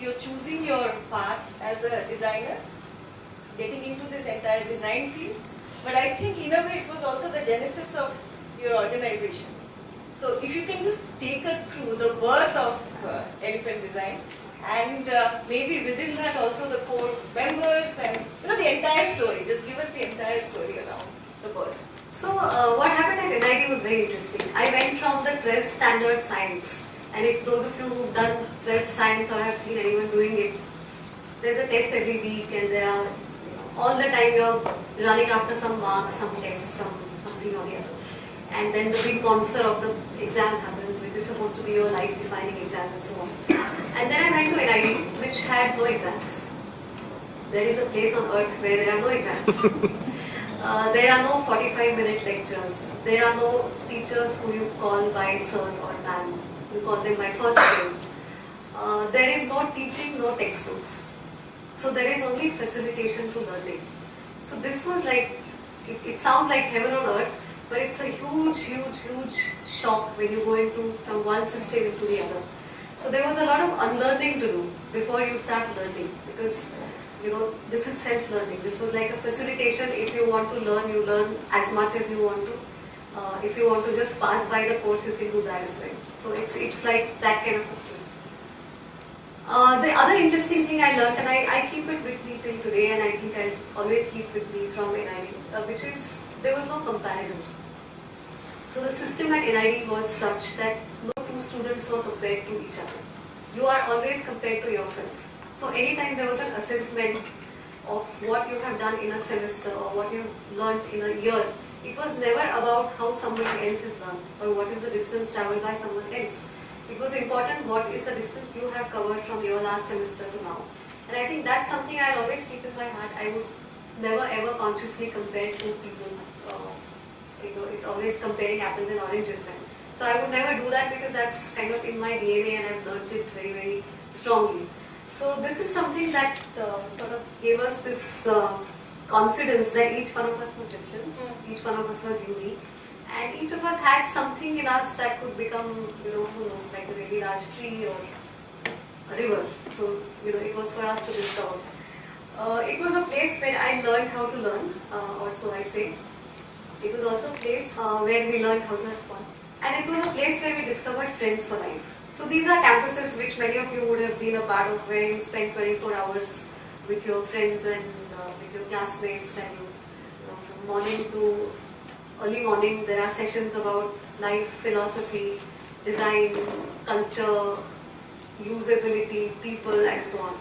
You're choosing your path as a designer, getting into this entire design field. But I think in a way it was also the genesis of your organization. So if you can just take us through the birth of Elephant Design, and maybe within that also the core members and the entire story. Just give us the entire story around the birth. So what happened at NIT was very interesting. I went from the 12th standard science, and if those of you who've done 12th science or have seen anyone doing it, there's a test every week, and there are all the time you're running after some marks, some tests, something or the other. And then the big monster of the exam happens, which is supposed to be your life-defining exam and so on. And then I went to NIT, which had no exams. There is a place on earth where there are no exams. There are no 45-minute lectures. There are no teachers who you call by sir or ma'am. You call them by first name. There is no teaching, no textbooks. So there is only facilitation to learning. So this was like, it sounds like heaven on earth, but it's a huge shock when you go from one system into the other. So there was a lot of unlearning to do before you start learning, because this is self-learning. This was like a facilitation. If you want to learn, you learn as much as you want to. If you want to just pass by the course, you can do that as well. So it's like that kind of a story. The other interesting thing I learned, and I keep it with me till today, and I think I'll always keep with me from NIT, which is there was no comparison. So the system at NIT was such that no two students were compared to each other. You are always compared to yourself. So anytime there was an assessment of what you have done in a semester or what you have learned in a year, it was never about how someone else has learned or what is the distance travelled by someone else. It was important what is the distance you have covered from your last semester to now. And I think that's something I'll always keep in my heart. I would never ever consciously compare two people. It's always comparing apples and oranges. So I would never do that because that's kind of in my DNA and I've learned it very strongly. So this is something that sort of gave us this confidence that each one of us was different, each one of us was unique, and each of us had something in us that could become, who knows, like a really large tree or a river. So, it was for us to discover. It was a place where I learned how to learn, or so I say. It was also a place where we learned how to have fun. And it was a place where we discovered friends for life. So these are campuses which many of you would have been a part of, where you spend 24 hours with your friends and with your classmates, and from morning to early morning there are sessions about life, philosophy, design, culture, usability, people and so on.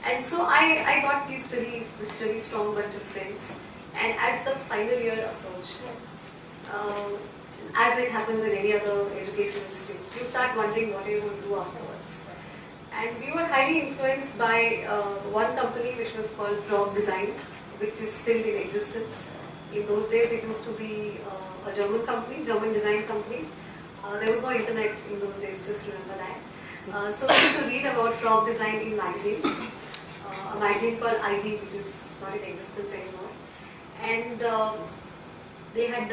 And so I got this really strong bunch of friends, and as the final year approached, as it happens in any other educational institute, you start wondering what you're going to do afterwards. And we were highly influenced by one company which was called Frog Design, which is still in existence. In those days it used to be a German company, German design company. There was no internet in those days, just remember that. So we used to read about Frog Design in magazines. A magazine called ID, which is not in existence anymore. And they had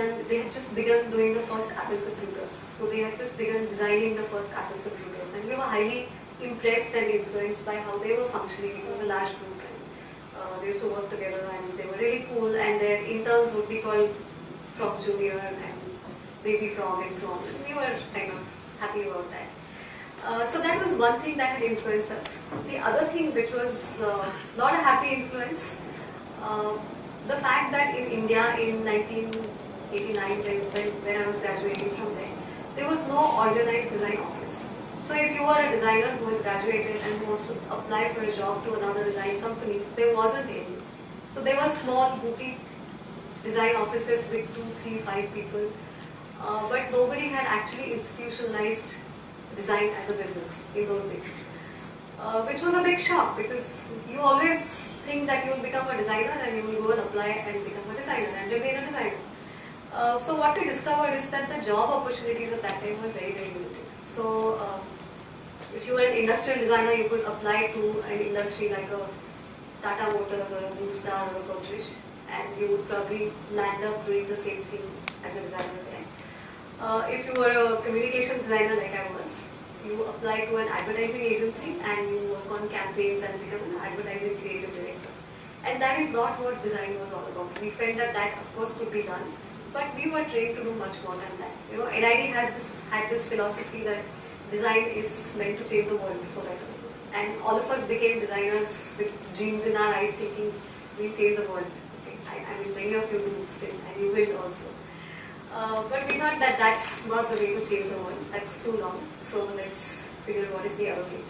just begun doing the first Apple computers. So they had just begun designing the first Apple computers, and we were highly impressed and influenced by how they were functioning. It was a large group, and they used to work together, and they were really cool, and their interns would be called Frog Junior and Baby Frog and so on. And we were kind of happy about that. So that was one thing that had influenced us. The other thing which was not a happy influence, the fact that in India in 1989, when I was graduating from there was no organized design office. So if you were a designer who was graduated and who wants to apply for a job to another design company, there wasn't any. So there were small boutique design offices with 2, 3, 5 people, but nobody had actually institutionalized design as a business in those days. Which was a big shock, because you always think that you will become a designer and you will go and apply and become a designer and remain a designer. So what we discovered is that the job opportunities at that time were very limited. So if you were an industrial designer, you could apply to an industry like a Tata Motors or a Blue Star or a Godrej, and you would probably land up doing the same thing as a designer there. If you were a communication designer like I was, you apply to an advertising agency and you work on campaigns and become an advertising creative director. And that is not what design was all about. We felt that that of course could be done, but we were trained to do much more than that. You know, NID had this philosophy that design is meant to change the world before better. And all of us became designers with dreams in our eyes, thinking we'll change the world. Okay? I mean, many of you do still, and you will also. But we thought that that's not the way to change the world. That's too long. So let's figure what is the other way.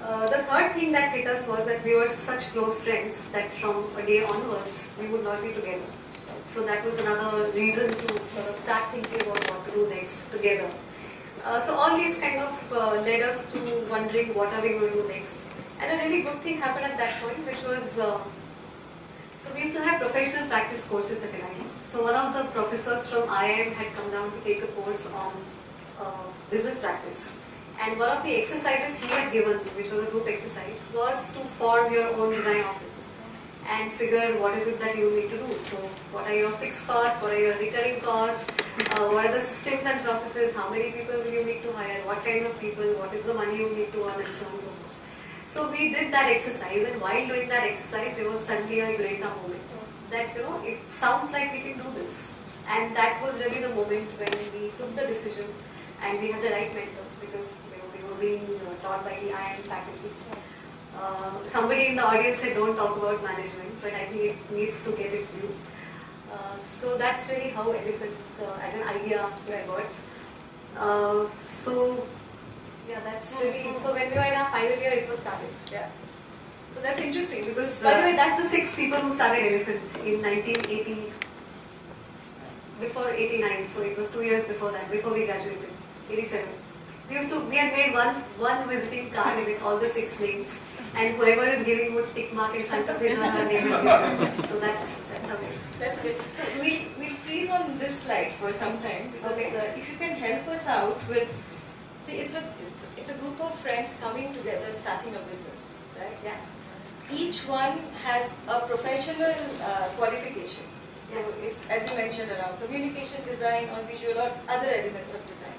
The third thing that hit us was that we were such close friends that from a day onwards we would not be together. So that was another reason to sort of start thinking about what to do next together. So all these kind of led us to wondering what are we going to do next. And a really good thing happened at that point, which was, so we used to have professional practice courses at NIT. So one of the professors from IIM had come down to take a course on business practice. And one of the exercises he had given, which was a group exercise, was to form your own design office and figure what is it that you need to do. So what are your fixed costs, what are your recurring costs, what are the systems and processes, how many people will you need to hire, what kind of people, what is the money you need to earn, and so on and so forth. So we did that exercise, and while doing that exercise there was suddenly a eureka moment that, you know, it sounds like we can do this. And that was really the moment when we took the decision and we had the right mentor, because we were being taught by the IIM faculty. Somebody in the audience said don't talk about management, but I think it needs to get its due. So that's really how Elephant as an idea got. So yeah, that's really, so when we were in our final year it was started. Yeah. So that's interesting because... By the way, that's the 6 people who started Elephant in 1980, before 89, so it was 2 years before that, before we graduated, 87. We had made one visiting card with all the 6 names, and whoever is giving would tick mark in front of his or her name. So that's how it is. That's good. So we'll freeze on this slide for some time, because if you can help us out with, see, it's a group of friends coming together, starting a business, right? Yeah. Each one has a professional qualification. So it's, as you mentioned, around communication design or visual or other elements of design.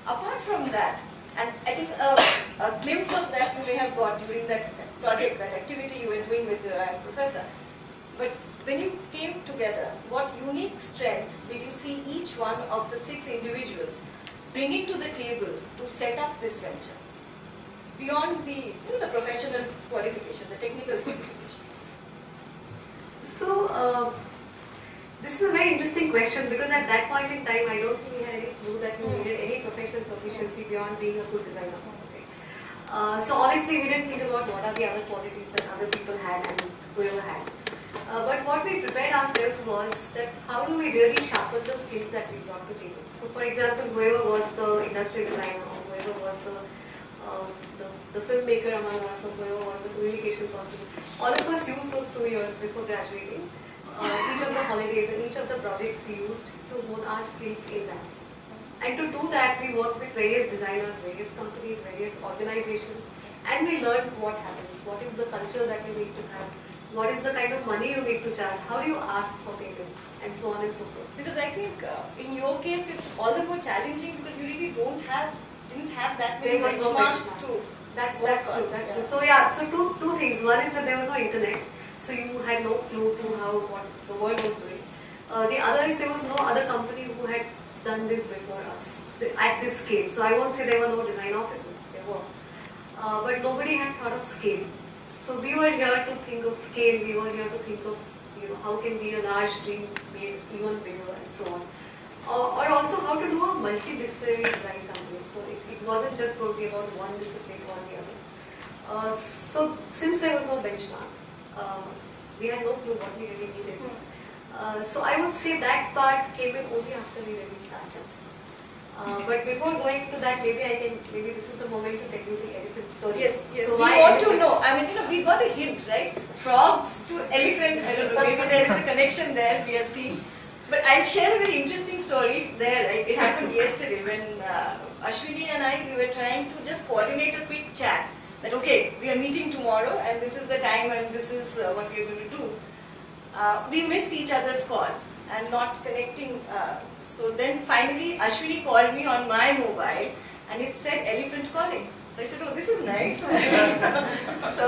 Apart from that, and I think a glimpse of that you may have got during that project, that activity you were doing with your professor. But when you came together, what unique strength did you see each one of the 6 individuals bringing to the table to set up this venture? Beyond the, the professional qualification, the technical qualification. So, this is a very interesting question, because at that point in time, I don't think we had any clue that you needed any professional proficiency beyond being a good designer. Okay. So honestly, we didn't think about what are the other qualities that other people had and whoever had. But what we prepared ourselves was that how do we really sharpen the skills that we brought to the table. So for example, whoever was the industry designer, or whoever was the filmmaker among us, or whoever was the communication person, all of us used those 2 years before graduating. Each of the holidays and each of the projects we used to hone our skills in that. And to do that, we worked with various designers, various companies, various organizations, and we learned what happens, what is the culture that you need to have, what is the kind of money you need to charge, how do you ask for payments, and so on and so forth. Because I think in your case it's all the more challenging because you really didn't have that many There was no benchmarks benchmark. to That's work true. on. That's Yeah. true. So yeah, so two things. One is that there was no internet, so you had no clue to what the world was doing. The other is there was no other company who had done this before us at this scale. So I won't say there were no design offices. There were, but nobody had thought of scale. So we were here to think of scale. We were here to think of how can be a large dream made even bigger and so on. Or also how to do a multidisciplinary design company. So it wasn't just going to be about one discipline or the other. So since there was no benchmark, we had no clue what we really needed. So I would say that part came in only after we really started. But before going to that, maybe this is the moment to tell you the elephant story. Yes. So We why want to elephant? know. I mean, we got a hint, right? Frogs to elephant. I don't know. Maybe there is a connection there. We are seeing. But I'll share a very interesting story there. It happened yesterday when Ashwini and I, we were trying to just coordinate a quick chat. That okay, we are meeting tomorrow and this is the time and this is what we are going to do. We missed each other's call and not connecting. So then finally Ashwini called me on my mobile and it said elephant calling. So I said, oh, this is nice. So